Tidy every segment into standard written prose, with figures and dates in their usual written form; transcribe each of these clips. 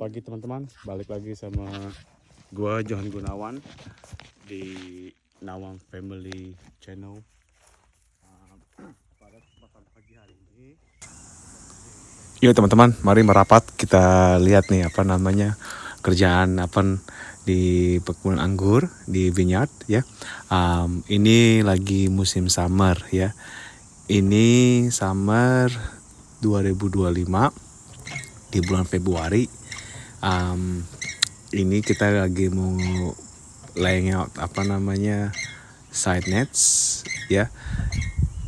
pagi teman-teman, balik lagi sama gua Johan Gunawan di Nawang Family Channel. Pada kesempatan pagi hari ini, yuk teman-teman, mari merapat kita lihat nih apa namanya kerjaan apa di perkebunan anggur di vineyard ya. Ini lagi musim summer ya. Ini summer 2025 di bulan Februari. Ini kita lagi mau laying out apa namanya side nets ya,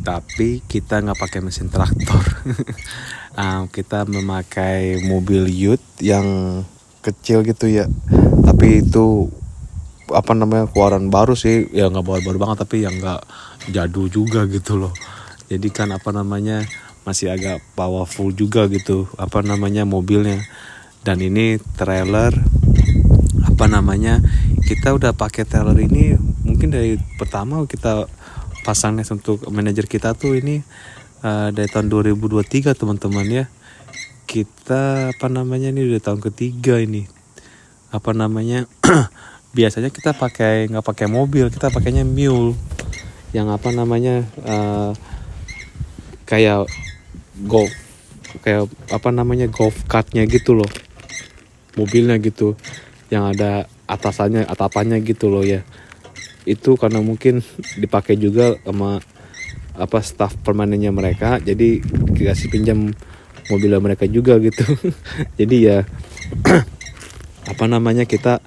tapi kita nggak pakai mesin traktor. Kita memakai mobil ute yang kecil gitu ya, tapi itu apa namanya keluaran baru sih ya, nggak baru-baru banget tapi yang nggak jadul juga gitu loh. Jadi kan apa namanya masih agak powerful juga gitu apa namanya mobilnya. Dan ini trailer apa namanya, kita udah pakai trailer ini mungkin dari pertama kita pasangnya untuk manajer kita tuh ini dari tahun 2023 teman-teman ya. Kita apa namanya ini udah tahun ketiga ini apa namanya. Biasanya kita nggak pakai mobil, kita pakainya mule yang apa namanya kayak golf, kayak apa namanya golf cartnya gitu loh, mobilnya gitu yang ada atapannya gitu loh ya. Itu karena mungkin dipakai juga sama apa staff permanennya mereka, jadi dikasih pinjam mobilnya mereka juga gitu. Jadi ya apa namanya kita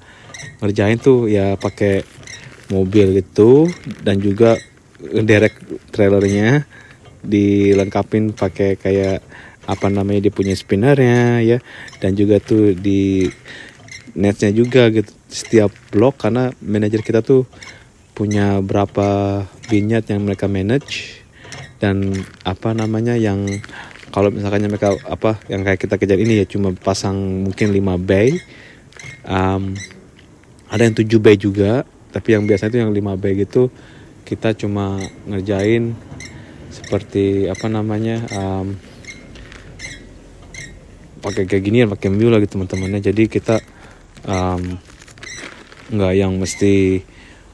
ngerjain tuh ya pakai mobil gitu, dan juga derek trailernya dilengkapin pakai kayak apa namanya dia punya spinnernya ya, dan juga tuh di netsnya juga gitu setiap blok, karena manajer kita tuh punya berapa vineyard yang mereka manage. Dan apa namanya yang kalau misalkan mereka apa yang kayak kita kejar ini ya cuma pasang mungkin 5 bay, ada yang 7 bay juga, tapi yang biasanya itu yang 5 bay gitu kita cuma ngerjain seperti apa namanya pakai kayak gini ya, pakai mule lagi teman-temannya. Jadi kita nggak yang mesti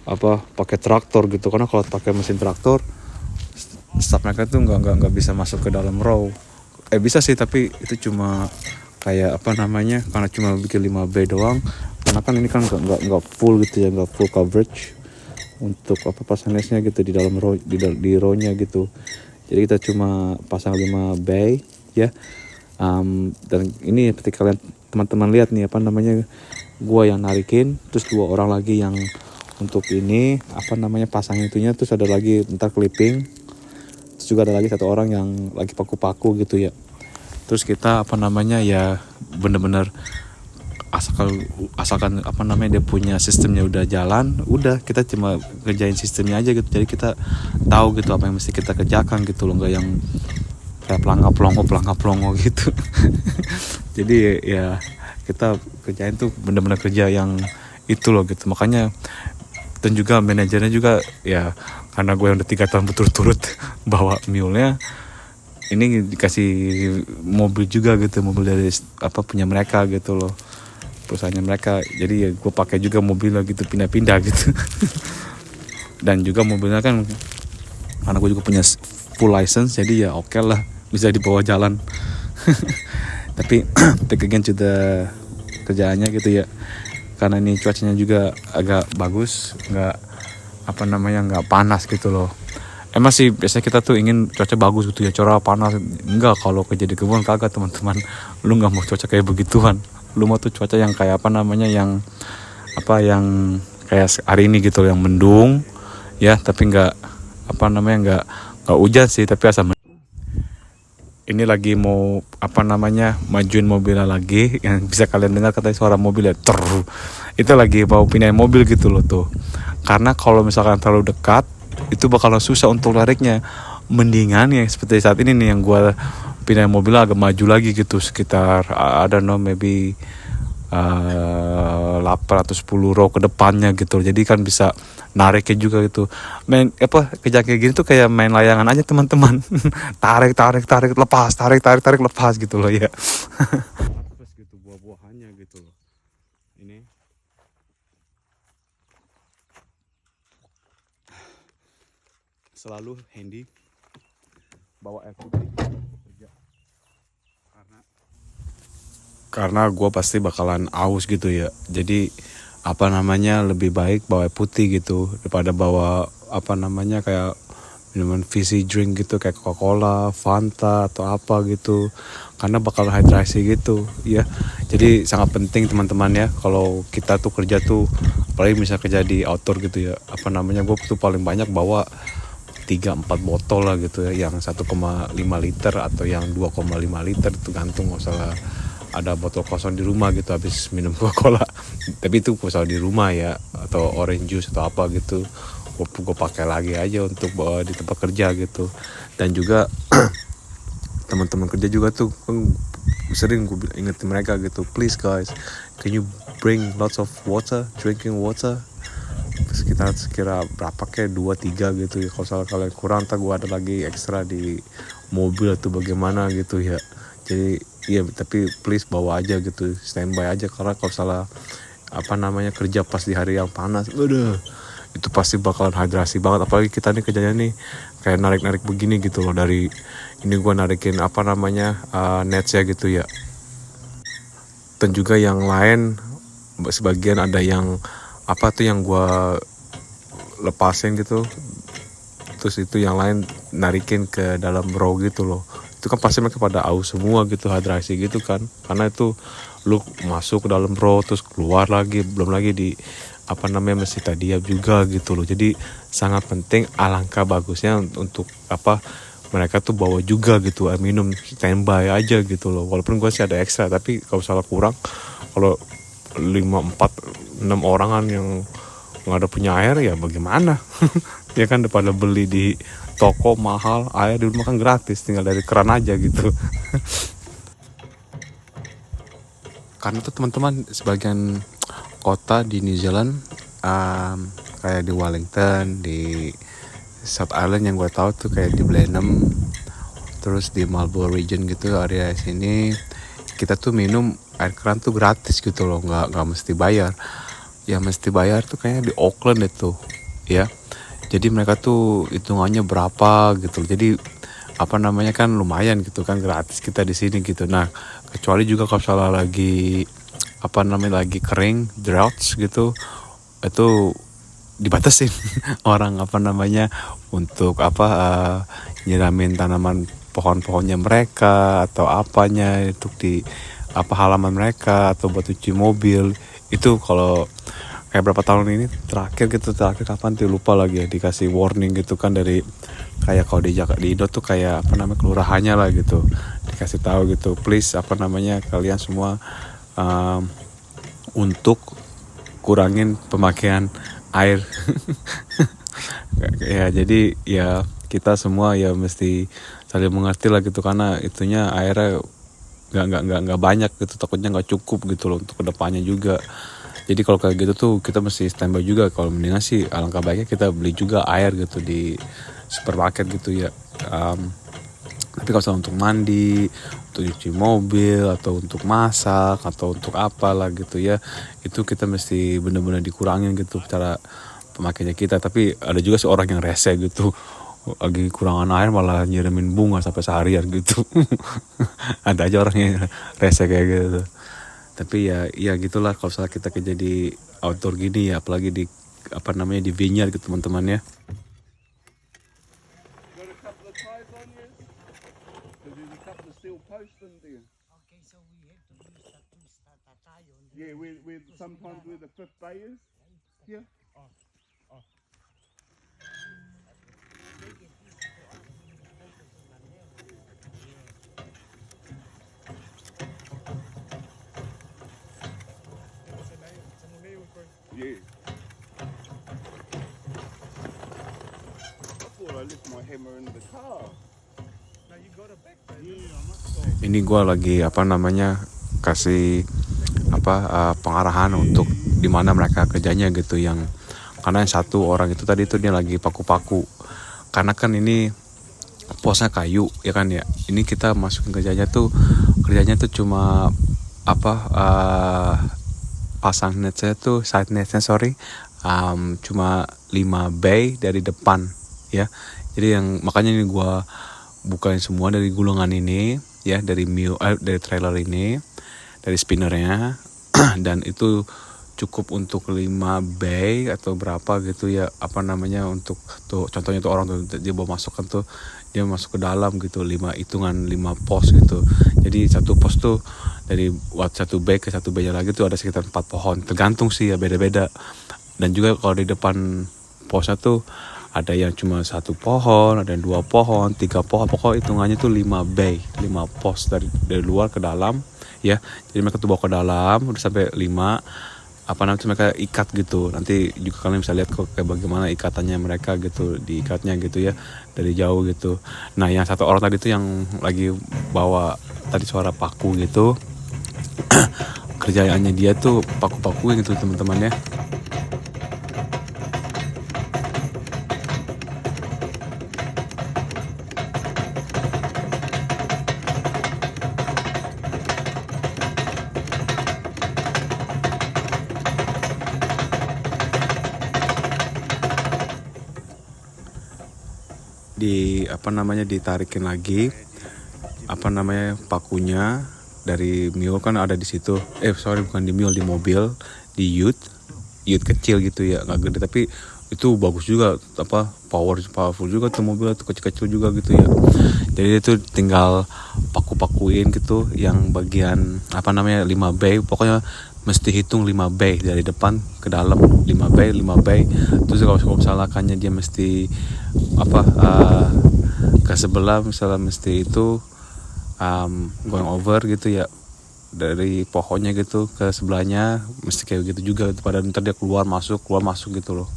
apa pakai traktor gitu, karena kalau pakai mesin traktor staff mereka tuh nggak bisa masuk ke dalam row. Bisa sih, tapi itu cuma kayak apa namanya karena cuma bikin 5 bay doang, karena kan ini kan nggak full gitu ya, nggak full coverage untuk apa pasangnya gitu di dalam row, di row-nya gitu. Jadi kita cuma pasang 5 bay ya. Dan ini seperti kalian teman-teman lihat nih apa namanya gua yang narikin, terus 2 orang lagi yang untuk ini apa namanya pasang itunya, terus ada lagi ntar clipping, terus juga ada lagi 1 orang yang lagi paku-paku gitu ya. Terus kita apa namanya ya bener-bener asalkan apa namanya dia punya sistemnya udah jalan, udah kita cuma kerjain sistemnya aja gitu. Jadi kita tahu gitu apa yang mesti kita kerjakan gitu loh, nggak yang kayak pelangap-pelongo gitu. Jadi ya kita kerjain tuh bener-bener kerja yang itu loh gitu. Makanya dan juga manajernya juga ya, karena gue yang udah 3 tahun berturut-turut bawa mule-nya, ini dikasih mobil juga gitu, mobil dari apa punya mereka gitu loh, perusahaannya mereka. Jadi ya gue pakai juga mobilnya gitu, pindah-pindah gitu. Dan juga mobilnya kan karena gue juga punya full license, jadi ya oke lah bisa dibawa jalan. Tapi back again to the kerjaannya gitu ya, karena ini cuacanya juga agak bagus, nggak apa namanya nggak panas gitu loh. Emang sih biasanya kita tuh ingin cuaca bagus gitu ya, cerah panas. Enggak, kalau kerja di kebun kagak teman-teman. Lu nggak mau cuaca kayak begituan, lu mau tuh cuaca yang kayak apa namanya yang apa yang kayak hari ini gitu, yang mendung ya, tapi nggak apa namanya nggak hujan sih, tapi asal. Ini lagi mau apa namanya majuin mobilnya lagi, yang bisa kalian dengar katanya suara mobilnya itu lagi mau pindahin mobil gitu loh tuh. Karena kalau misalkan terlalu dekat itu bakalan susah untuk lariknya. Mendingan ya seperti saat ini nih yang gue pindahin mobilnya agak maju lagi gitu, sekitar I don't know maybe 8 atau 10 row ke depannya gitu. Jadi kan bisa nariknya juga gitu. Main apa kerja kayak gini tuh kayak main layangan aja teman-teman. tarik lepas, tarik lepas gitu loh ya. Terus gitu buah-buahannya gitu. Ini selalu handy bawa air putih kerja, karena gue pasti bakalan aus gitu ya. Jadi apa namanya, lebih baik bawa air putih gitu daripada bawa apa namanya kayak minuman fizzy drink gitu kayak Coca-Cola, Fanta atau apa gitu, karena bakal hidrasi gitu ya. Jadi sangat penting teman-teman ya, kalau kita tuh kerja tuh, apalagi misalnya kerja di outdoor gitu ya, apa namanya, gue tuh paling banyak bawa 3-4 botol lah gitu ya, yang 1,5 liter atau yang 2,5 liter, tergantung. Nggak salah ada botol kosong di rumah gitu habis minum Coca-Cola tapi itu kosong di rumah ya, atau orange juice atau apa gitu, gue pakai lagi aja untuk bawa di tempat kerja gitu. Dan juga teman-teman kerja juga tuh sering gue ingetin mereka gitu, please guys, can you bring lots of water, drinking water, sekitar sekira berapa kayak 2-3 gitu ya. Kalau salah kalian kurang, ntar gue ada lagi ekstra di mobil atau bagaimana gitu ya. Jadi iya, tapi please bawa aja gitu, standby aja, karena kalau salah apa namanya kerja pas di hari yang panas, udah itu pasti bakalan hidrasi banget. Apalagi kita nih kerjanya nih kayak narik begini gitu loh, dari ini gue narikin apa namanya nets ya gitu ya. Dan juga yang lain sebagian ada yang apa tuh yang gue lepasin gitu, terus itu yang lain narikin ke dalam row gitu loh. Itu kan pasti mereka pada aus semua gitu, hidrasi gitu kan, karena itu lu masuk ke dalam row terus keluar lagi, belum lagi di apa namanya mesti tadiap juga gitu loh. Jadi sangat penting, alangkah bagusnya untuk apa mereka tuh bawa juga gitu air minum standby aja gitu loh. Walaupun gue sih ada ekstra, tapi kalau salah kurang, kalau 5-4-6 orangan yang nggak ada punya air ya bagaimana ya kan, daripada beli di toko mahal, air di rumah kan gratis, tinggal dari keran aja gitu. Karena tuh teman-teman, sebagian kota di New Zealand kayak di Wellington, di South Island yang gue tahu tuh kayak di Blenheim, terus di Marlborough region gitu, area sini kita tuh minum air keran tuh gratis gitu loh, nggak mesti bayar. Yang mesti bayar tuh kayaknya di Auckland itu ya. Jadi mereka tuh hitungannya berapa gitu. Jadi apa namanya kan lumayan gitu kan, gratis kita di sini gitu. Nah, kecuali juga kalau salah lagi apa namanya lagi kering, droughts gitu, itu dibatasin orang apa namanya untuk apa nyiramin tanaman pohon-pohonnya mereka atau apanya untuk di apa halaman mereka atau buat cuci mobil. Itu kalau kayak berapa tahun ini terakhir kapan tuh lupa lagi ya, dikasih warning gitu kan dari kayak kalau di Jakarta di Indo tuh kayak apa namanya kelurahannya lah gitu, dikasih tahu gitu, please apa namanya kalian semua untuk kurangin pemakaian air ya. Jadi ya kita semua ya mesti saling mengerti lah gitu, karena itunya airnya nggak banyak gitu, takutnya nggak cukup gitu loh untuk kedepannya juga. Jadi kalau kayak gitu tuh kita mesti standby juga. Kalau mendingan sih alangkah baiknya kita beli juga air gitu di supermarket gitu ya. Tapi kalau untuk mandi, untuk cuci mobil, atau untuk masak, atau untuk apalah gitu ya, itu kita mesti benar-benar dikurangin gitu cara pemakaiannya kita. Tapi ada juga sih orang yang rese gitu, lagi kurangan air malah nyirimin bunga sampai seharian gitu. Ada aja orang yang rese kayak gitu. Tapi ya gitulah kalau salah kita kerja di outdoor gini ya, apalagi di apa namanya di vineyard gitu teman-teman ya. Yeah, with sometimes with the fifth bayers. Yeah. Yeah. I thought I left my hammer in the car. Now you got it back. Yeah, I must have. Ini gue lagi apa namanya kasih apa pengarahan untuk dimana mereka kerjanya gitu, yang karena yang satu orang itu tadi itu dia lagi paku-paku, karena kan ini posnya kayu ya kan ya. Ini kita masukin kerjanya tuh cuma apa pasang net saya tuh side netnya cuma 5 bay dari depan ya. Jadi yang makanya ini gua bukain semua dari gulungan ini ya, dari dari trailer ini, dari spinnernya dan itu cukup untuk 5 bay atau berapa gitu ya, apa namanya, untuk tuh contohnya tuh orang tuh dia bawa masukkan tuh, dia masuk ke dalam gitu 5 hitungan 5 pos gitu. Jadi satu pos tuh dari satu bay ke satu bay lagi tuh ada sekitar 4 pohon, tergantung sih ya, beda-beda. Dan juga kalau di depan posnya tuh ada yang cuma 1 pohon, ada yang 2 pohon, 3 pohon, pokoknya hitungannya tuh 5 bay, 5 pos dari luar ke dalam ya. Jadi mereka tuh bawa ke dalam udah sampai 5 apa namanya, mereka ikat gitu. Nanti juga kalian bisa lihat kok kayak bagaimana ikatannya mereka gitu, diikatnya gitu ya dari jauh gitu. Nah yang satu orang tadi tuh yang lagi bawa tadi suara paku gitu kerjaannya dia tuh paku-pakuin gitu teman-teman ya. Ditarikin lagi pakunya dari mule, kan ada di situ, bukan di mule, di mobil, di ute kecil gitu ya, nggak gede tapi itu bagus juga, powerful juga tuh mobil, itu kecil-kecil juga gitu ya. Jadi itu tinggal paku-pakuin gitu yang bagian 5 bay, pokoknya mesti hitung 5 bay dari depan ke dalam, 5 bay. Terus kalau misalnya dia mesti ke sebelah, misalnya mesti itu going over gitu ya, dari pohonnya gitu ke sebelahnya mesti kayak gitu juga gitu. Pada ntar dia keluar masuk gitu loh,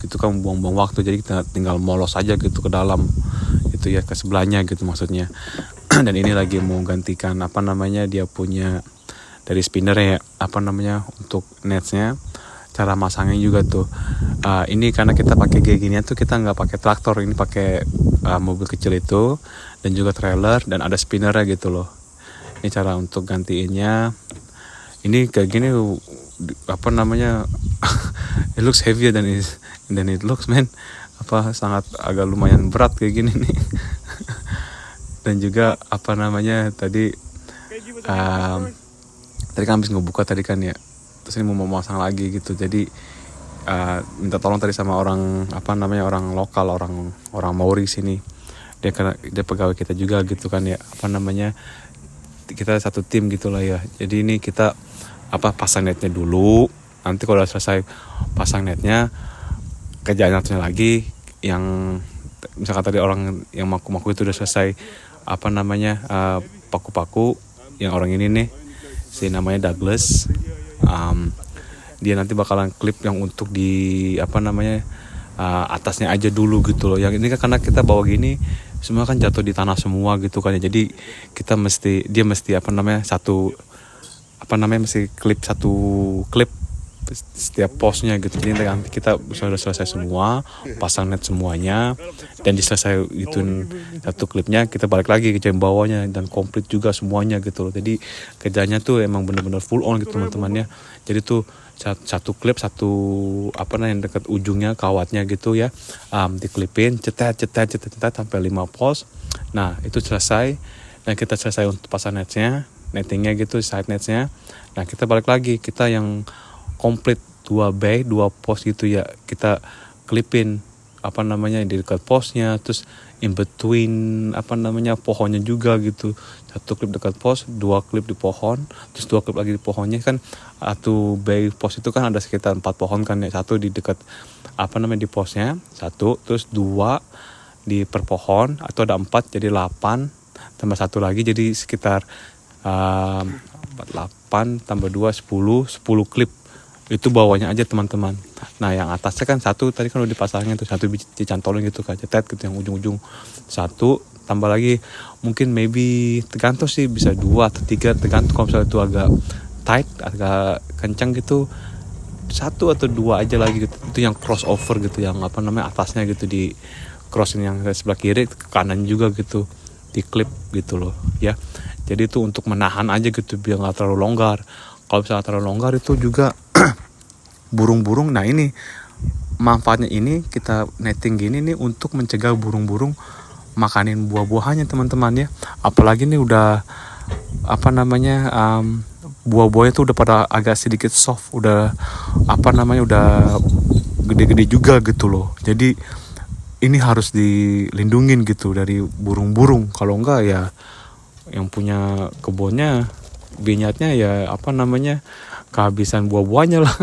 gitu kan buang-buang waktu. Jadi kita tinggal molos aja gitu ke dalam gitu ya, ke sebelahnya gitu maksudnya. Dan ini lagi mau gantikan dia punya dari spinner ya, untuk netsnya. Cara masangnya juga tuh ini karena kita pakai kayak ginian tuh, kita nggak pakai traktor, ini pakai mobil kecil itu dan juga trailer, dan ada spinnernya gitu loh. Ini cara untuk gantiinnya. Ini kayak gini it looks heavier than it looks, man. Sangat agak lumayan berat kayak gini nih. Dan juga tadi kan habis ngebuka tadi kan ya, terus ini mau masang lagi gitu. Jadi minta tolong tadi sama orang orang lokal, orang Maori sini. Dia pegawai kita juga gitu kan ya, kita satu tim gitulah ya. Jadi ini kita pasang netnya dulu. Nanti kalau udah selesai pasang netnya, kerjaan satunya lagi yang misalkan tadi orang yang maku itu udah selesai paku-paku, yang orang ini nih si namanya Douglas, dia nanti bakalan klip yang untuk di atasnya aja dulu gitu loh. Yang ini kan karena kita bawa gini semua kan jatuh di tanah semua gitu kan ya. Jadi kita mesti klip satu klip setiap posnya gitu. Jadi nanti kita sudah selesai semua, pasang net semuanya, dan diselesai itu satu klipnya, kita balik lagi ke jam bawahnya dan komplit juga semuanya gitu loh. Jadi kerjanya tuh emang bener-bener full on gitu teman-teman ya. Jadi tuh satu klip, yang dekat ujungnya kawatnya gitu ya, diklipin, cetet sampai 5 pos. Nah itu selesai, dan kita selesai untuk pasang nettingnya gitu, side netsnya. Nah kita balik lagi, kita yang komplit 2 bay 2 pos gitu ya, kita klipin di dekat posnya, terus in between pohonnya juga gitu. 1 klip dekat pos, 2 klip di pohon, terus 2 klip lagi di pohonnya. Kan satu bay pos itu kan ada sekitar 4 pohon kan ya. 1 di dekat di posnya, 1, terus 2 di per pohon, atau ada 4 jadi 8, tambah 1 lagi jadi sekitar 8 tambah 2 10 klip. Itu bawahnya aja teman-teman. Nah yang atasnya kan 1 tadi kan udah dipasangin tuh, 1 dicantolin gitu kan, cetet gitu yang ujung-ujung. 1 tambah lagi, mungkin maybe tergantung sih, bisa 2 atau 3, tergantung. Kalau misalnya itu agak tight, agak kencang gitu, 1 atau 2 aja lagi gitu. Itu yang crossover gitu, yang atasnya gitu di crossin yang sebelah kiri ke kanan juga gitu, di clip gitu loh ya. Jadi itu untuk menahan aja gitu biar nggak terlalu longgar. Kalau misalnya terlalu longgar itu juga burung-burung. Nah ini manfaatnya, ini kita netting gini nih untuk mencegah burung-burung makanin buah-buahannya teman-teman ya. Apalagi nih udah apa namanya buah-buahnya tuh udah pada agak sedikit soft, udah apa namanya udah gede-gede juga gitu loh. Jadi ini harus dilindungin gitu dari burung-burung. Kalau enggak ya yang punya kebunnya, vineyardnya ya apa namanya kehabisan buah-buahnya lah.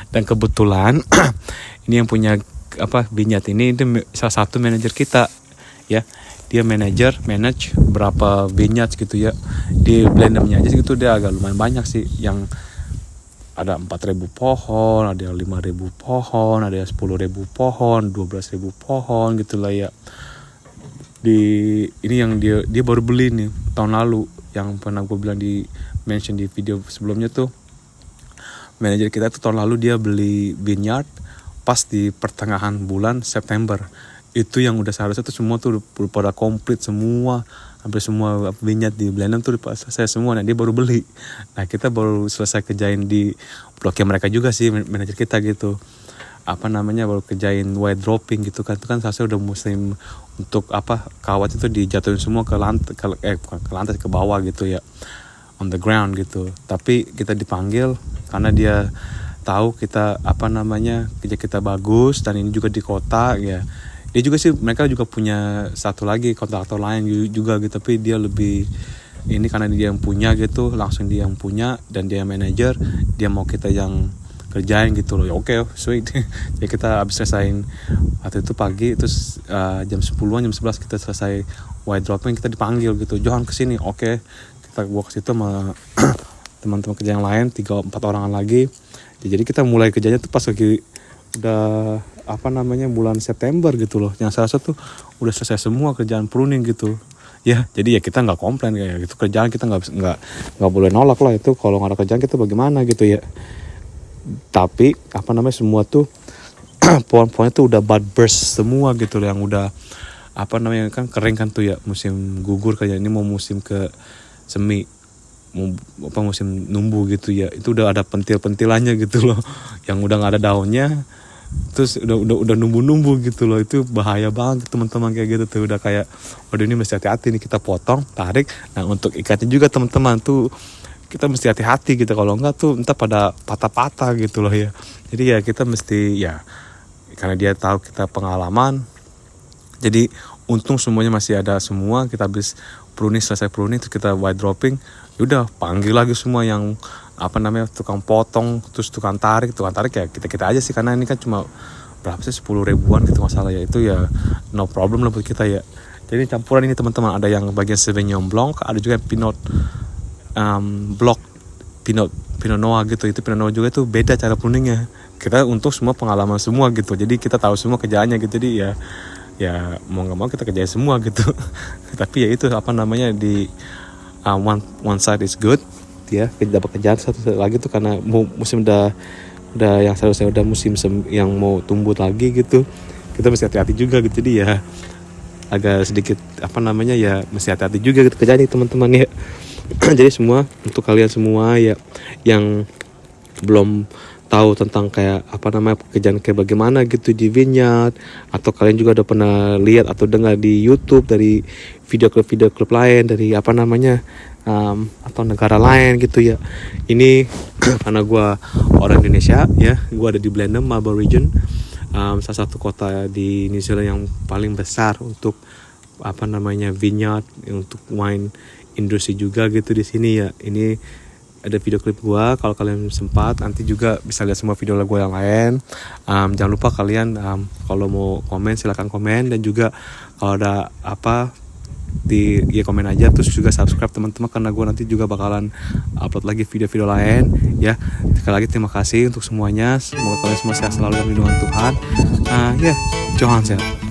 Dan kebetulan ini yang punya apa vineyard ini salah satu manajer kita ya. Dia manage berapa vineyard gitu ya. Di blendernya aja gitu dia agak lumayan banyak sih, yang ada 4.000 pohon, ada 5.000 pohon, ada 10.000 pohon, 12.000 pohon gitulah ya. Ini yang dia baru beli nih tahun lalu, yang pernah gue bilang di mention di video sebelumnya tuh. Manajer kita tuh tahun lalu dia beli vineyard pas di pertengahan bulan September. Itu yang udah seharusnya tuh semua tuh udah pada komplit semua, hampir semua vineyard di Blenheim tuh udah selesai semua. Nah dia baru beli. Nah kita baru selesai kerjain di bloknya mereka juga sih, manajer kita gitu. Apa namanya baru kerjain white dropping gitu kan. Itu kan seharusnya udah musim untuk apa kawat itu dijatuhin semua ke lantai, ke bawah gitu ya, on the ground gitu. Tapi kita dipanggil karena dia tahu kita apa namanya kerja kita bagus dan ini juga di kota ya. Dia juga sih, mereka juga punya satu lagi kontraktor lain juga gitu, tapi dia lebih ini karena dia yang punya gitu, langsung dia yang punya dan dia yang manajer, dia mau kita yang kerjain gitu loh. Ya oke, sweet. Jadi kita habis selesain waktu itu pagi, terus jam 10-an, jam 11 kita selesai white dropping, kita dipanggil gitu, Johan kesini. Oke, kita gua ke situ sama teman-teman kerja yang lain, 3-4 orangan lagi. Jadi kita mulai kerjanya tuh pas lagi udah apa namanya bulan September gitu loh, yang salah satu udah selesai semua kerjaan pruning gitu ya. Jadi ya kita nggak komplain kayak gitu, kerjaan kita nggak boleh nolak lah itu, kalau nggak ada kerjaan kita bagaimana gitu ya. Tapi apa namanya semua tuh pohon-pohonnya tuh udah bud burst semua gitu loh, yang udah apa namanya kan kering kan tuh ya, musim gugur kayak ini mau musim ke semi, mau apa musim numbu gitu ya. Itu udah ada pentil-pentilannya gitu loh, yang udah nggak ada daunnya, terus udah numbu gitu loh. Itu bahaya banget teman-teman kayak gitu tuh, udah kayak waduh ini mesti hati-hati nih, kita potong tarik. Nah untuk ikatnya juga teman-teman tuh kita mesti hati-hati gitu, kalau enggak tuh entah pada patah-patah gitu loh ya. Jadi ya kita mesti ya, karena dia tahu kita pengalaman, jadi untung semuanya masih ada semua. Kita habis pruning, selesai pruning terus kita white dropping, yaudah panggil lagi semua yang apa namanya tukang potong, terus tukang tarik ya kita aja sih, karena ini kan cuma berapa sih 10 ribuan gitu masalah ya. Itu ya no problem lah buat kita ya. Jadi campuran ini teman-teman, ada yang bagian Sauvignon Blanc, ada juga Pinot Block, Pinot Noir gitu. Itu Pinot Noir juga itu beda cara pruningnya. Kita untuk semua pengalaman semua gitu, jadi kita tahu semua kerjaannya gitu. Jadi ya mau nggak mau kita kerjain semua gitu. Tapi ya itu apa namanya di one side is good ya, kita dapat kerjaan. Satu lagi tuh karena musim udah yang seharusnya udah musim yang mau tumbuh lagi gitu, kita mesti hati-hati juga gitu. Jadi ya agak sedikit apa namanya ya mesti hati-hati juga gitu kerjaan nih teman-teman ya. Jadi semua untuk kalian semua ya yang belum tahu tentang kayak apa namanya pekerjaan kayak bagaimana gitu di vineyard, atau kalian juga udah pernah lihat atau dengar di YouTube dari video klip lain dari apa namanya atau negara lain gitu ya. Ini karena gue orang Indonesia ya, gue ada di Blenheim, Marlborough Region, salah satu kota di New Zealand yang paling besar untuk apa namanya vineyard, untuk wine industri juga gitu di sini ya. Ini ada video klip gue, kalau kalian sempat nanti juga bisa lihat semua video gue yang lain. Jangan lupa kalian kalau mau komen silakan komen, dan juga kalau ada apa ya komen aja, terus juga subscribe teman-teman, karena gue nanti juga bakalan upload lagi video-video lain ya. Sekali lagi terima kasih untuk semuanya, semoga kalian semua sehat selalu dalam lindungan Tuhan. Johan sehat.